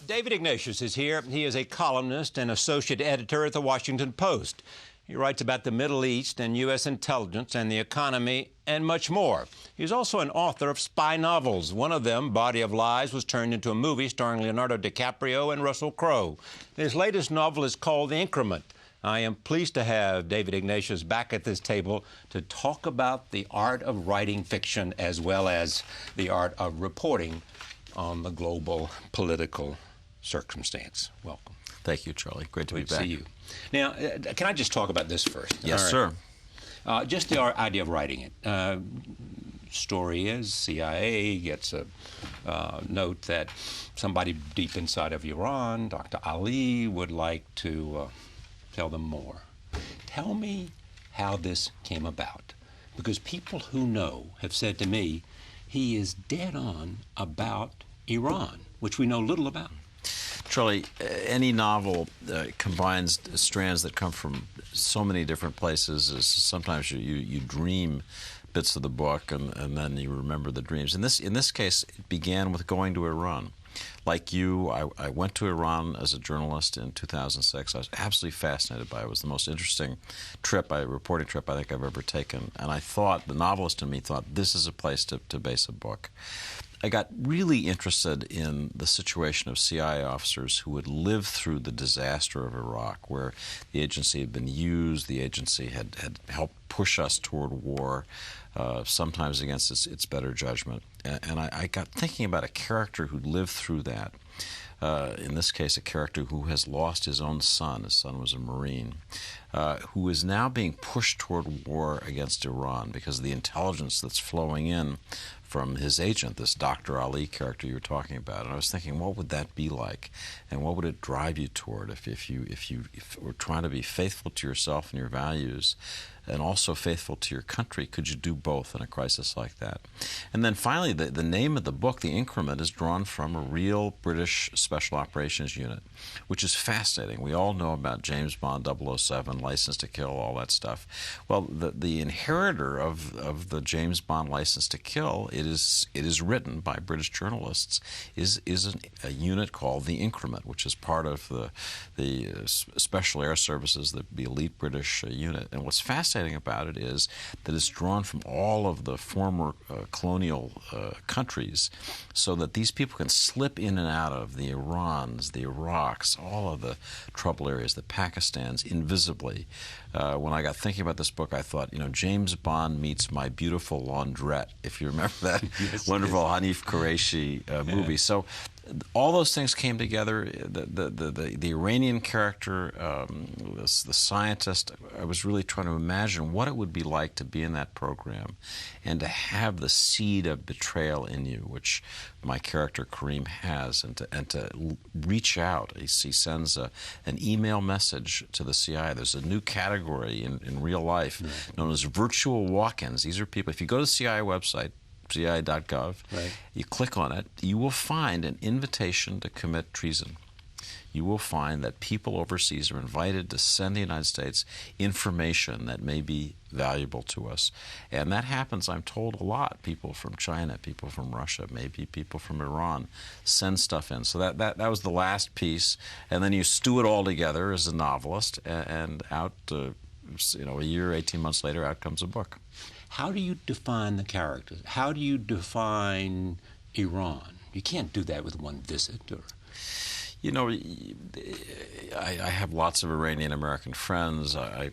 David Ignatius is here. He is a columnist and associate editor at the Washington Post. He writes about the Middle East and U.S. intelligence and the economy and much more. He's also an author of spy novels. One of them, Body of Lies, was turned into a movie starring Leonardo DiCaprio and Russell Crowe. His latest novel is called Increment. I am pleased to have David Ignatius back at this table to talk about the art of writing fiction as well as the art of reporting on the global political circumstance. Welcome. Thank you, Charlie. Great to be back. Great to see you. Now, can I just talk about this first? Yes, sir. Just the idea of writing it. Story is CIA gets a note that somebody deep inside of Iran, Dr. Ali, would like to tell them more. Tell me how this came about. Because people who know have said to me, he is dead on about Iran, which we know little about. Charlie, any novel combines strands that come from so many different places. Sometimes you dream bits of the book and then you remember the dreams. In this case, it began with going to Iran. Like you, I went to Iran as a journalist in 2006. I was absolutely fascinated by it. It was the most interesting reporting trip I think I've ever taken. And I thought, the novelist in me thought, this is a place to base a book. I got really interested in the situation of CIA officers who had lived through the disaster of Iraq, where the agency had been used, the agency had helped push us toward war, sometimes against its better judgment. And I got thinking about a character who lived through that. In this case, a character who has lost his own son. His son was a Marine, who is now being pushed toward war against Iran because of the intelligence that's flowing in from his agent, this Dr. Ali character you were talking about. And I was thinking, what would that be like? And what would it drive you toward if you were trying to be faithful to yourself and your values and also faithful to your country? Could you do both in a crisis like that? And then finally, the name of the book, The Increment, is drawn from a real British Special Operations Unit, which is fascinating. We all know about James Bond 007, License to Kill, all that stuff. Well, the inheritor of the James Bond License to Kill, it is written by British journalists, is a unit called The Increment, which is part of the Special Air Services, the elite British unit. And what's fascinating about it is that it's drawn from all of the former colonial countries, so that these people can slip in and out of the Irans, the Iraqs, all of the trouble areas, the Pakistans, invisibly. When I got thinking about this book, I thought, James Bond meets My Beautiful Laundrette, if you remember that yes, wonderful Hanif Qureshi movie. Yeah. So all those things came together. The Iranian character, the scientist. I was really trying to imagine what it would be like to be in that program and to have the seed of betrayal in you, which my character Kareem has, and to reach out. He sends an email message to the CIA. There's a new category in real life known as virtual walk-ins. These are people, if you go to the CIA website, CIA.gov, you click on it, you will find an invitation to commit treason. You will find that people overseas are invited to send the United States information that may be valuable to us. And that happens, I'm told, a lot. People from China, people from Russia, maybe people from Iran send stuff in. So that was the last piece. And then you stew it all together as a novelist, and out, a year, 18 months later, out comes a book. How do you define the characters? How do you define Iran? You can't do that with one visit. I have lots of Iranian American friends. I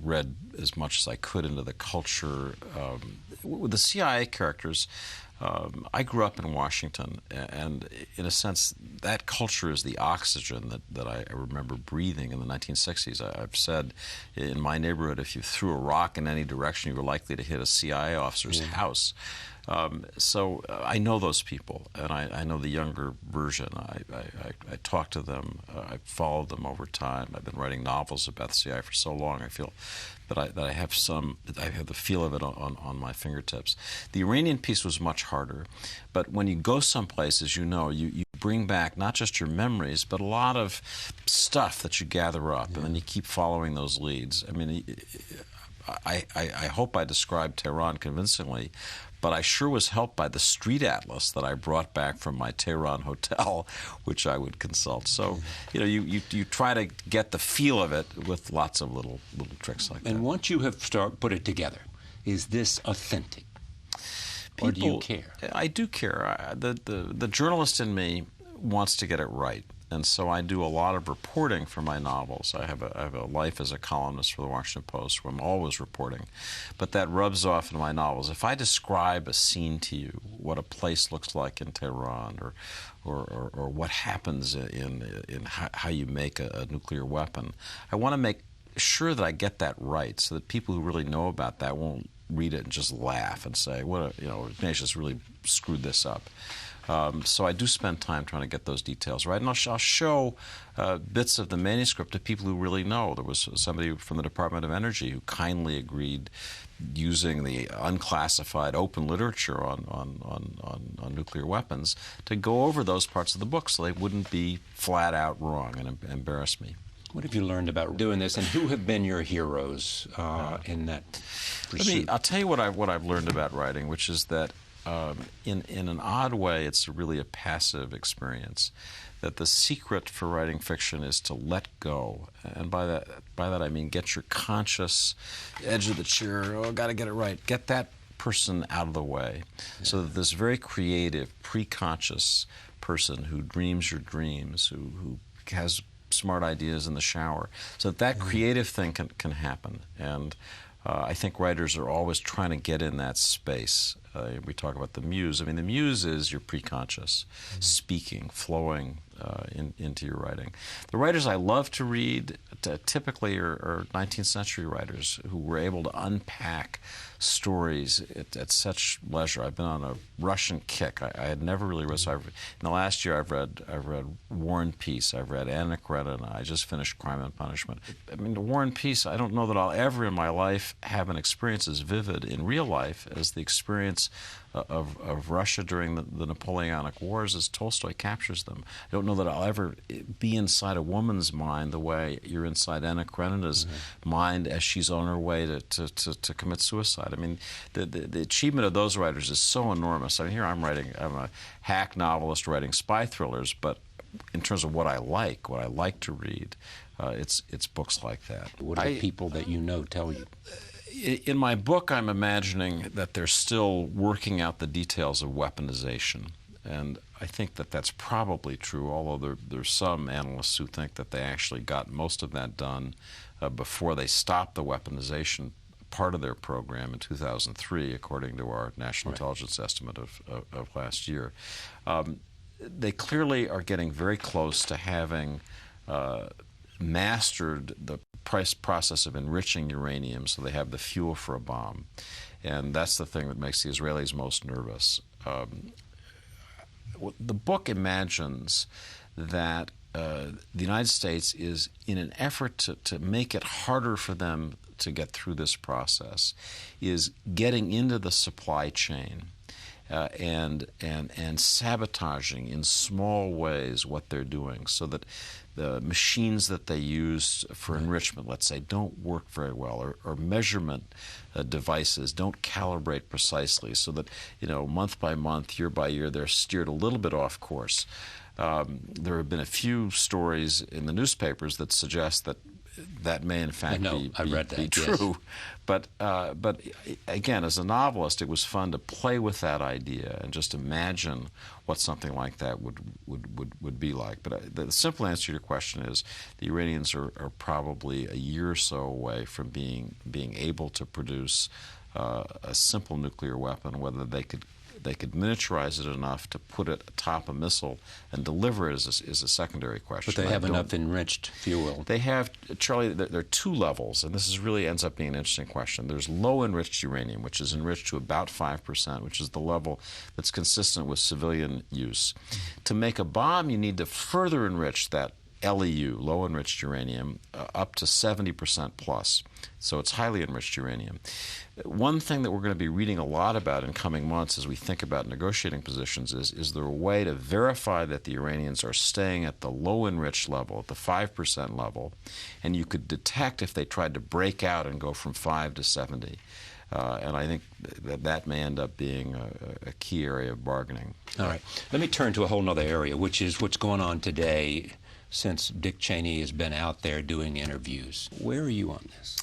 read as much as I could into the culture. With the CIA characters, I grew up in Washington, and in a sense, that culture is the oxygen that I remember breathing in the 1960s. I've said in my neighborhood, if you threw a rock in any direction, you were likely to hit a CIA officer's house. So I know those people, and I know the younger version. I talk to them. I followed them over time. I've been writing novels about the CIA for so long. I feel that I have the feel of it on my fingertips. The Iranian piece was much harder, but when you go someplace, as you know, you bring back not just your memories, but a lot of stuff that you gather up, and then you keep following those leads. I mean, I hope I described Tehran convincingly, but I sure was helped by the street atlas that I brought back from my Tehran hotel, which I would consult. So, you try to get the feel of it with lots of little tricks like that. And once you have put it together, is this authentic? Or do you care? I do care. The journalist in me wants to get it right. And so I do a lot of reporting for my novels. I have a life as a columnist for the Washington Post where I'm always reporting. But that rubs off in my novels. If I describe a scene to you, what a place looks like in Tehran, or what happens in how you make a nuclear weapon, I want to make sure that I get that right so that people who really know about that won't read it and just laugh and say, Ignatius really screwed this up. So I do spend time trying to get those details right. And I'll show bits of the manuscript to people who really know. There was somebody from the Department of Energy who kindly agreed, using the unclassified open literature on nuclear weapons, to go over those parts of the book so they wouldn't be flat out wrong and embarrass me. What have you learned about doing this, and who have been your heroes in that pursuit? I'll tell you what I've learned about writing, which is that in an odd way, it's really a passive experience. That the secret for writing fiction is to let go, and by that I mean get your conscious edge of the chair. Oh, got to get it right. Get that person out of the way, so that this very creative, pre-conscious person who dreams your dreams, who has smart ideas in the shower, so that creative thing can happen. And I think writers are always trying to get in that space. We talk about the muse. I mean, the muse is your preconscious, speaking, flowing into your writing. The writers I love to read typically are 19th century writers who were able to unpack stories at such leisure. I've been on a Russian kick. I had never really read. So in the last year, I've read War and Peace. I've read Anna Karenina. I just finished Crime and Punishment. I mean, the War and Peace, I don't know that I'll ever in my life have an experience as vivid in real life as the experience of Russia during the Napoleonic Wars as Tolstoy captures them. I don't know that I'll ever be inside a woman's mind the way you're inside Anna Karenina's mind as she's on her way to commit suicide. I mean, the achievement of those writers is so enormous. I mean, here I'm a hack novelist writing spy thrillers, but in terms of what I like to read, it's books like that. What do people that you know tell you? In my book, I'm imagining that they're still working out the details of weaponization. And I think that that's probably true, although there's some analysts who think that they actually got most of that done before they stopped the weaponization part of their program in 2003, according to our national intelligence estimate of last year. They clearly are getting very close to having mastered the process of enriching uranium so they have the fuel for a bomb. And that's the thing that makes the Israelis most nervous. The book imagines that the United States is, in an effort to make it harder for them to get through this process, is getting into the supply chain and sabotaging in small ways what they're doing, so that the machines that they use for enrichment, let's say, don't work very well, or measurement devices don't calibrate precisely, so that month by month, year by year, they're steered a little bit off course. There have been a few stories in the newspapers that suggest that may in fact be true. Yes. But again, as a novelist, it was fun to play with that idea and just imagine what something like that would be like. But the simple answer to your question is the Iranians are probably a year or so away from being able to produce a simple nuclear weapon. Whether they could miniaturize it enough to put it atop a missile and deliver it is a secondary question. But they have enough enriched fuel. They have, Charlie, there are two levels, and this really ends up being an interesting question. There's low enriched uranium, which is enriched to about 5%, which is the level that's consistent with civilian use. To make a bomb, you need to further enrich that LEU, low enriched uranium, up to 70% plus. So it's highly enriched uranium. One thing that we're going to be reading a lot about in coming months as we think about negotiating positions is there a way to verify that the Iranians are staying at the low enriched level, at the 5% level, and you could detect if they tried to break out and go from 5 to 70. And I think that may end up being a key area of bargaining. All right. Let me turn to a whole other area, which is what's going on today since Dick Cheney has been out there doing interviews. Where are you on this?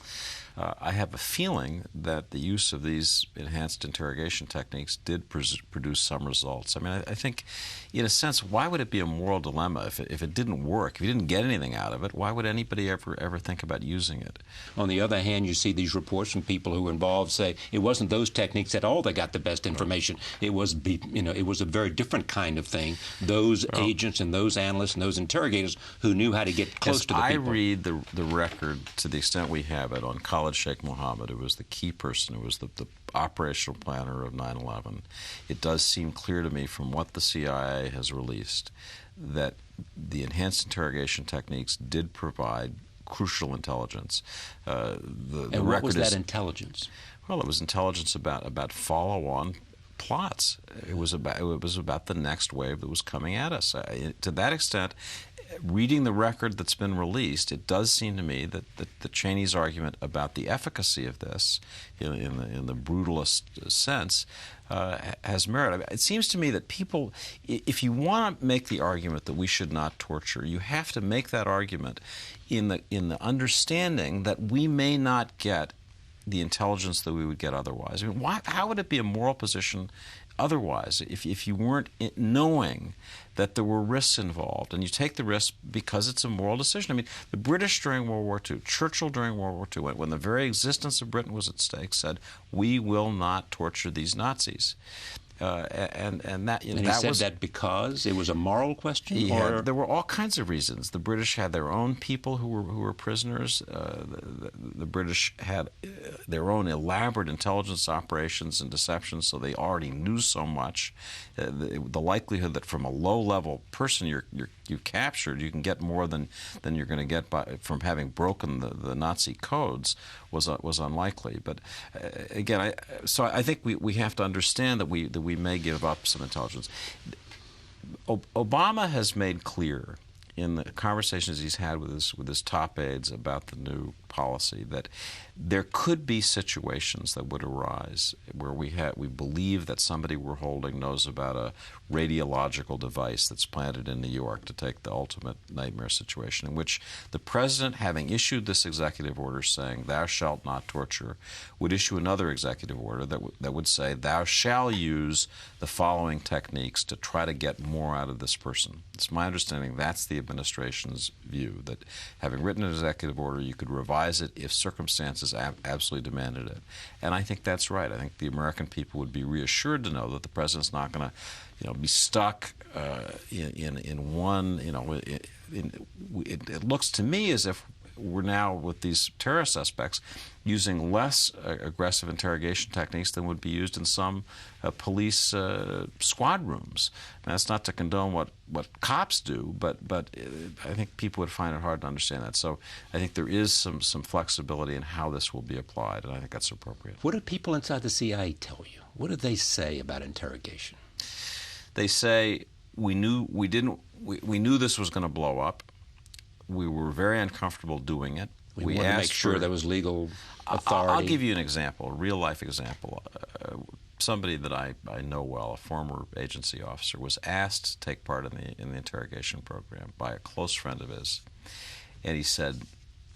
I have a feeling that the use of these enhanced interrogation techniques did produce some results. I mean, I think, in a sense, why would it be a moral dilemma if it didn't work? If you didn't get anything out of it, why would anybody ever think about using it? On the other hand, you see these reports from people who were involved say it wasn't those techniques at all that got the best information. It was, it was a very different kind of thing. Those agents and those analysts and those interrogators who knew how to get close to the people. I read the record to the extent we have it on Khalid Sheikh Mohammed, who was the key person, who was the operational planner of 9/11. It does seem clear to me from what the CIA has released that the enhanced interrogation techniques did provide crucial intelligence. And what was that intelligence? Well, it was intelligence about follow-on plots. It was about the next wave that was coming at us. To that extent, reading the record that's been released, it does seem to me that the Cheney's argument about the efficacy of this, in the brutalist sense, has merit. I mean, it seems to me that people, if you want to make the argument that we should not torture, you have to make that argument in the understanding that we may not get the intelligence that we would get otherwise. I mean, how would it be a moral position otherwise if you weren't knowing that there were risks involved, and you take the risk because it's a moral decision? I mean, the British during World War II, Churchill during World War II, when the very existence of Britain was at stake, said, "We will not torture these Nazis." And that, and he said that because it was a moral question? There were all kinds of reasons. The British had their own people who were prisoners. The British had their own elaborate intelligence operations and deceptions, so they already knew so much. The likelihood that from a low-level person you've captured, you can get more than you're going to get from having broken the Nazi codes was unlikely. But again, I think we have to understand that we may give up some intelligence. Obama has made clear in the conversations he's had with his top aides about the new policy that there could be situations that would arise where we believe that somebody we're holding knows about a radiological device that's planted in New York, to take the ultimate nightmare situation, in which the president, having issued this executive order saying "thou shalt not torture," would issue another executive order that would say "thou shalt use the following techniques to try to get more out of this person." It's my understanding that's the administration's view, that having written an executive order, you could revise it if circumstances absolutely demanded it. And I think that's right. I think the American people would be reassured to know that the president's not going to, be stuck in one. It looks to me as if we're now, with these terrorist suspects, using less aggressive interrogation techniques than would be used in some police squad rooms. Now, that's not to condone what cops do, but I think people would find it hard to understand that. So I think there is some flexibility in how this will be applied, and I think that's appropriate. What do people inside the CIA tell you? What do they say about interrogation? They say, we knew this was going to blow up. We were very uncomfortable doing it. We wanted to make sure there was legal authority. I'll give you an example, a real-life example. Somebody that I know well, a former agency officer, was asked to take part in the interrogation program by a close friend of his, and he said,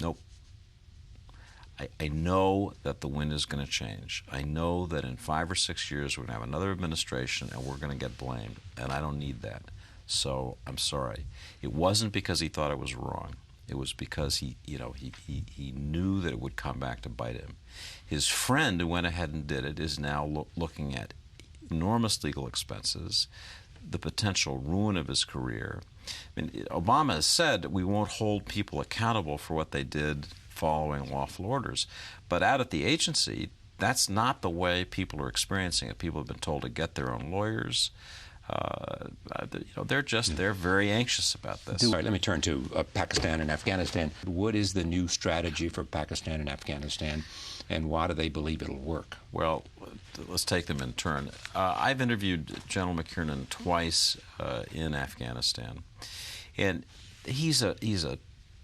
"Nope. I know that the wind is going to change. I know that in 5 or 6 years we're going to have another administration and we're going to get blamed, and I don't need that. So I'm sorry." It wasn't because he thought it was wrong. It was because he knew that it would come back to bite him. His friend who went ahead and did it is now looking at enormous legal expenses, the potential ruin of his career. I mean, Obama has said we won't hold people accountable for what they did following lawful orders, but out at the agency, that's not the way people are experiencing it. People have been told to get their own lawyers. They're very anxious about this. All right, let me turn to Pakistan and Afghanistan. What is the new strategy for Pakistan and Afghanistan, and why do they believe it'll work? Well, let's take them in turn. I've interviewed General McKiernan twice in Afghanistan, and he's a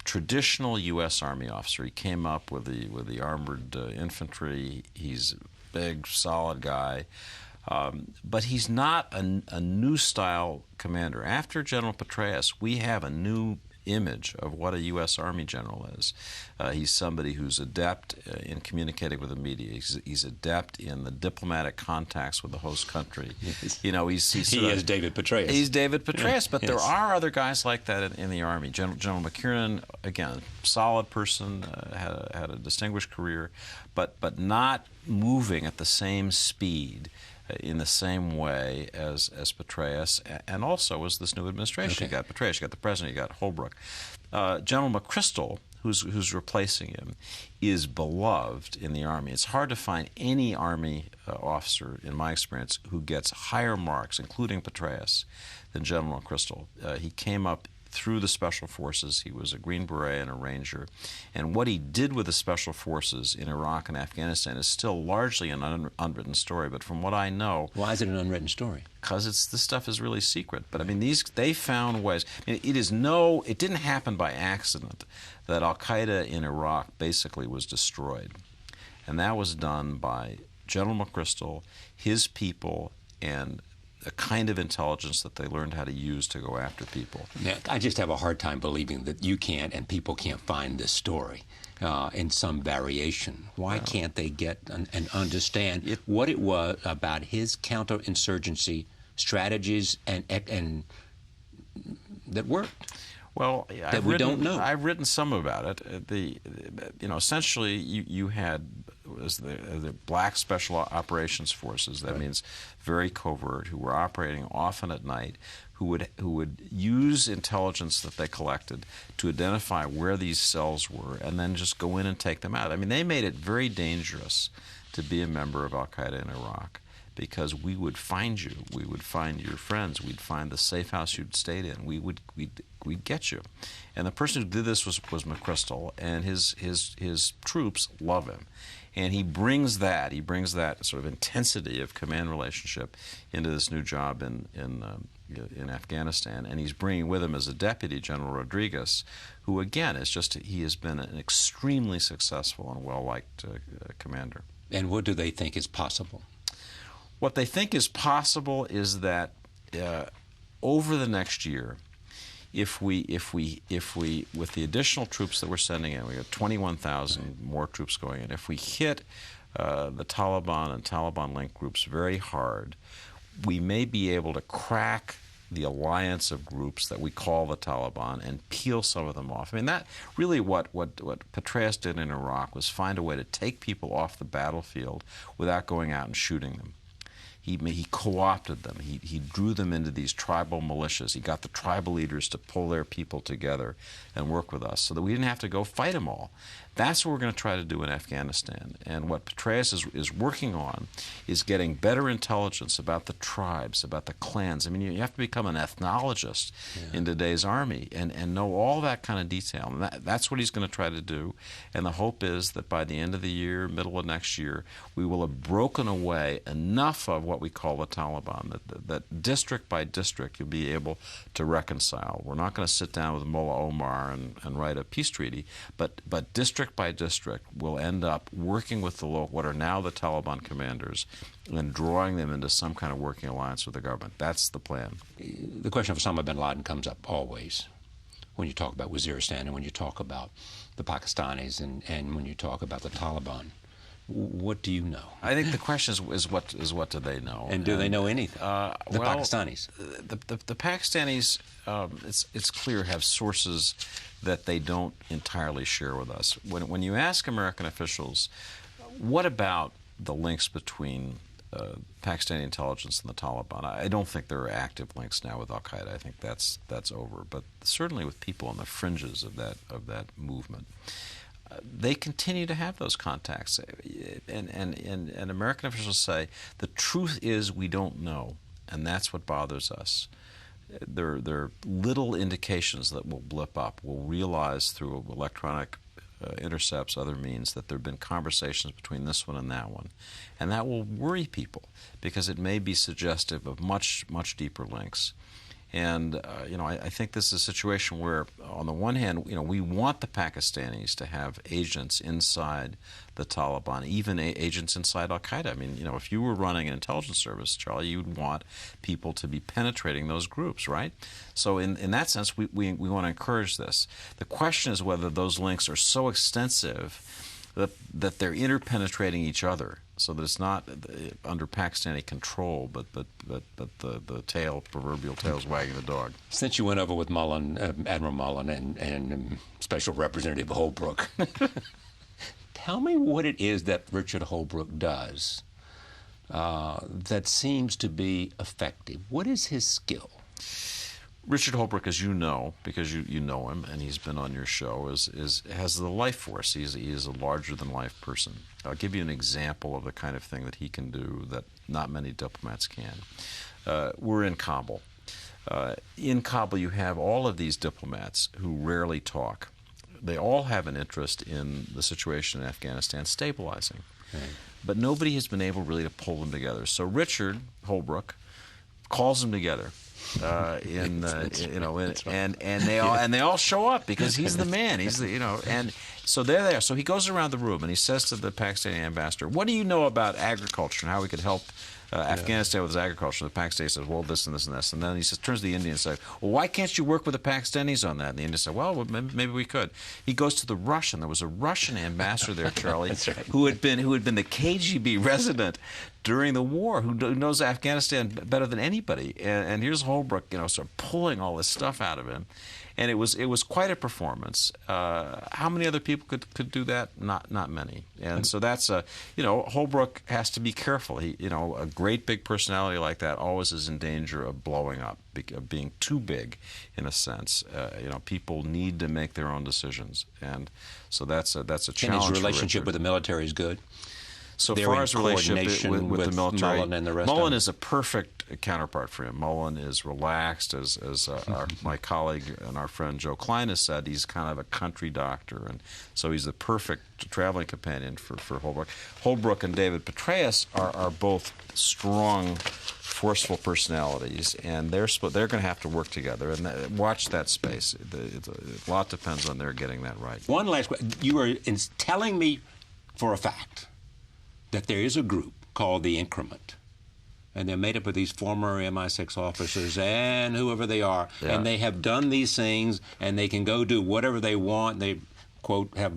traditional U.S. Army officer. He came up with the armored infantry. He's a big, solid guy. But he's not a new style commander. After General Petraeus, we have a new image of what a U.S. Army general is. He's somebody who's adept in communicating with the media. He's adept in the diplomatic contacts with the host country. Yes. He is David Petraeus. He's David Petraeus, but yes. there are other guys like that in the Army. General McKiernan, again, solid person, had a distinguished career, but not moving at the same speed in the same way as Petraeus, and also as this new administration. Okay. You got Petraeus, you got the president, you got Holbrooke. General McChrystal, who's replacing him, is beloved in the Army. It's hard to find any Army officer, in my experience, who gets higher marks, including Petraeus, than General McChrystal. He came up through the Special Forces. He was a Green Beret and a Ranger. And what he did with the Special Forces in Iraq and Afghanistan is still largely an unwritten story. But from what I know... Why is it an unwritten story? Because this stuff is really secret. But I mean, they found ways. I mean, it didn't happen by accident that Al-Qaeda in Iraq basically was destroyed. And that was done by General McChrystal, his people, and a kind of intelligence that they learned how to use to go after people. Now, I just have a hard time believing that you can't and people can't find this story in some variation. Why can't they get and understand what it was about his counterinsurgency strategies and that worked? Well, we don't know. I've written some about it. Essentially, you had the black special operations forces. That means very covert, who were operating often at night, who would use intelligence that they collected to identify where these cells were, and then just go in and take them out. I mean, they made it very dangerous to be a member of Al-Qaeda in Iraq, because we would find you, we would find your friends, we'd find the safe house you'd stayed in, we'd get you. And the person who did this was McChrystal, and his troops love him. And he brings that sort of intensity of command relationship into this new job in Afghanistan, and he's bringing with him as a deputy General Rodriguez, who again he has been an extremely successful and well-liked commander. And what do they think is possible? What they think is possible is that over the next year, if we, with the additional troops that we're sending in, we got 21,000 more troops going in. If we hit the Taliban and Taliban-linked groups very hard, we may be able to crack the alliance of groups that we call the Taliban and peel some of them off. I mean, that really what Petraeus did in Iraq was find a way to take people off the battlefield without going out and shooting them. He co-opted them. He drew them into these tribal militias. He got the tribal leaders to pull their people together and work with us so that we didn't have to go fight them all. That's what we're going to try to do in Afghanistan. And what Petraeus is working on is getting better intelligence about the tribes, about the clans. I mean, you have to become an ethnologist in today's army and know all that kind of detail. And that's what he's going to try to do. And the hope is that by the end of the year, middle of next year, we will have broken away enough of what we call the Taliban, that district by district you'll be able to reconcile. We're not going to sit down with Mullah Omar and write a peace treaty, but district by district we'll end up working with what are now the Taliban commanders and drawing them into some kind of working alliance with the government. That's the plan. The question of Osama bin Laden comes up always when you talk about Waziristan and when you talk about the Pakistanis and when you talk about the Taliban. What do you know? I think the question is what do they know? And do they know anything? Pakistanis. The Pakistanis, it's clear, have sources that they don't entirely share with us. When you ask American officials, what about the links between Pakistani intelligence and the Taliban? I don't think there are active links now with Al-Qaeda. I think that's over. But certainly with people on the fringes of that movement, they continue to have those contacts. And American officials say the truth is we don't know. and that's what bothers us. There are little indications that will blip up. We'll realize through electronic intercepts, other means, that there have been conversations between this one and that one. And that will worry people because it may be suggestive of much, much deeper links. And, I think this is a situation where, on the one hand, we want the Pakistanis to have agents inside the Taliban, even agents inside al-Qaeda. I mean, if you were running an intelligence service, Charlie, you'd want people to be penetrating those groups, right? So in that sense, we want to encourage this. The question is whether those links are so extensive that they're interpenetrating each other, so that it's not under Pakistani control, but the proverbial tail's wagging the dog. Since you went over with Mullen, Admiral Mullen and Special Representative Holbrooke, tell me what it is that Richard Holbrooke does that seems to be effective. What is his skill? Richard Holbrooke, as you know, because you know him and he's been on your show, has the life force. He is a larger-than-life person. I'll give you an example of the kind of thing that he can do that not many diplomats can. We're in Kabul. In Kabul, you have all of these diplomats who rarely talk. They all have an interest in the situation in Afghanistan stabilizing. Okay. But nobody has been able really to pull them together. So Richard Holbrooke calls them together. And they all show up because he's the man. And so there they are. So he goes around the room and he says to the Pakistani ambassador, "What do you know about agriculture and how we could help Afghanistan with its agriculture?" The Pakistani says, "Well, this and this and this." And then he turns to the Indian and says, "Well, why can't you work with the Pakistanis on that?" And the Indian said, "Well, maybe we could." He goes to the Russian. There was a Russian ambassador there, Charlie, That's right. who had been the KGB resident during the war, who knows Afghanistan better than anybody. And here's Holbrooke, sort of pulling all this stuff out of him. And it was quite a performance. How many other people could do that? Not many. And so that's Holbrooke has to be careful. A great big personality like that always is in danger of blowing up, of being too big, in a sense. People need to make their own decisions, and so that's a challenge. And his relationship with the military is good. So far as relationship with the military, Mullen and the rest Mullen of them. is a perfect counterpart for him. Mullen is relaxed, as my colleague and our friend Joe Klein has said. He's kind of a country doctor, and so he's the perfect traveling companion for Holbrooke. Holbrooke and David Petraeus are both strong, forceful personalities, and they're going to have to work together. And watch that space. A lot depends on their getting that right. One last question. You are telling me for a fact that there is a group called the Increment, and they're made up of these former MI6 officers and whoever they are, and they have done these things, and they can go do whatever they want. They, quote, have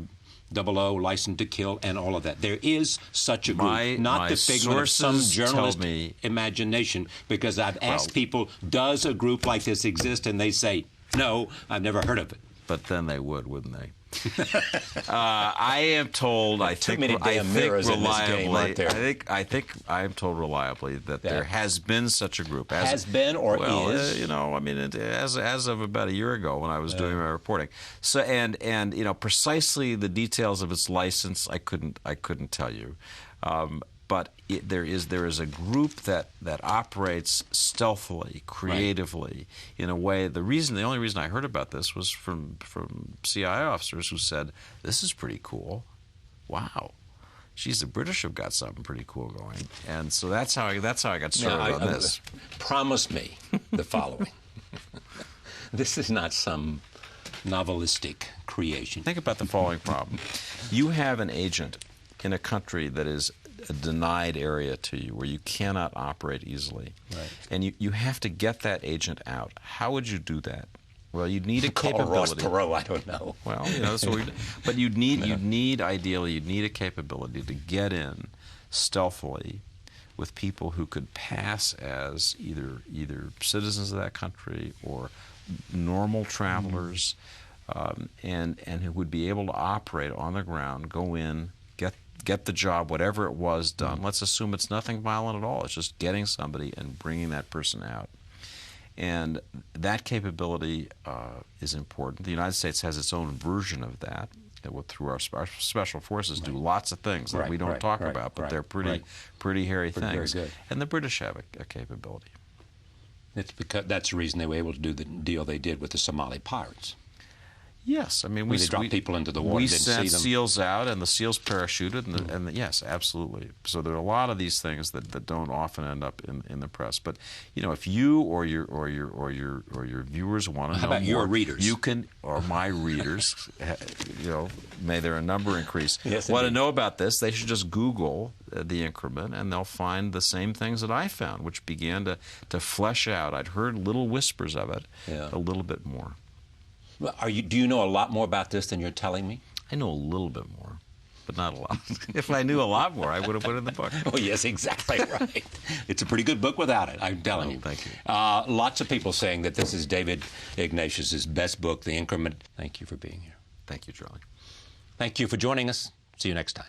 00 license to kill and all of that. There is such a group, not the figment of some journalist imagination, because I've asked people, does a group like this exist? And they say, no, I've never heard of it. But then they would, wouldn't they? I am told. I think reliably that there has been such a group. Has been or is? As of about a year ago when I was doing my reporting. So and precisely the details of its license I couldn't tell you. But there is a group that operates stealthily, creatively, in a way. The only reason I heard about this was from CIA officers who said, "This is pretty cool. Wow, geez, the British have got something pretty cool going." And so that's how I got started on this. Promise me the following: this is not some novelistic creation. Think about the following problem: you have an agent in a country that is a denied area to you, where you cannot operate easily. Right. And you have to get that agent out. How would you do that? Well, you'd need a capability. Ross Perot, I don't know. Well, that's what but you'd need a capability to get in stealthily with people who could pass as either citizens of that country or normal travelers, and who would be able to operate on the ground, go in, get the job, whatever it was, done. Let's assume it's nothing violent at all. It's just getting somebody and bringing that person out. And that capability is important. The United States has its own version of that. Through our special forces, do lots of things that we don't talk about, but they're pretty hairy things. Very good. And the British have a capability. It's because that's the reason they were able to do the deal they did with the Somali pirates. Yes, I mean they dropped people into the water. We didn't sent see them. SEALs out, and the SEALs parachuted, and yes, absolutely. So there are a lot of these things that don't often end up in the press. But if you or your viewers want to know how about more, your readers? You can, or my readers, may their number increase. Yes, want to indeed. know about this? They should just Google the Increment, and they'll find the same things that I found, which began to flesh out. I'd heard little whispers of it, a little bit more. Do you know a lot more about this than you're telling me? I know a little bit more, but not a lot. If I knew a lot more, I would have put it in the book. Oh, yes, exactly right. It's a pretty good book without it, I'm telling you. Thank you. Lots of people saying that this is David Ignatius' best book, The Increment. Thank you for being here. Thank you, Charlie. Thank you for joining us. See you next time.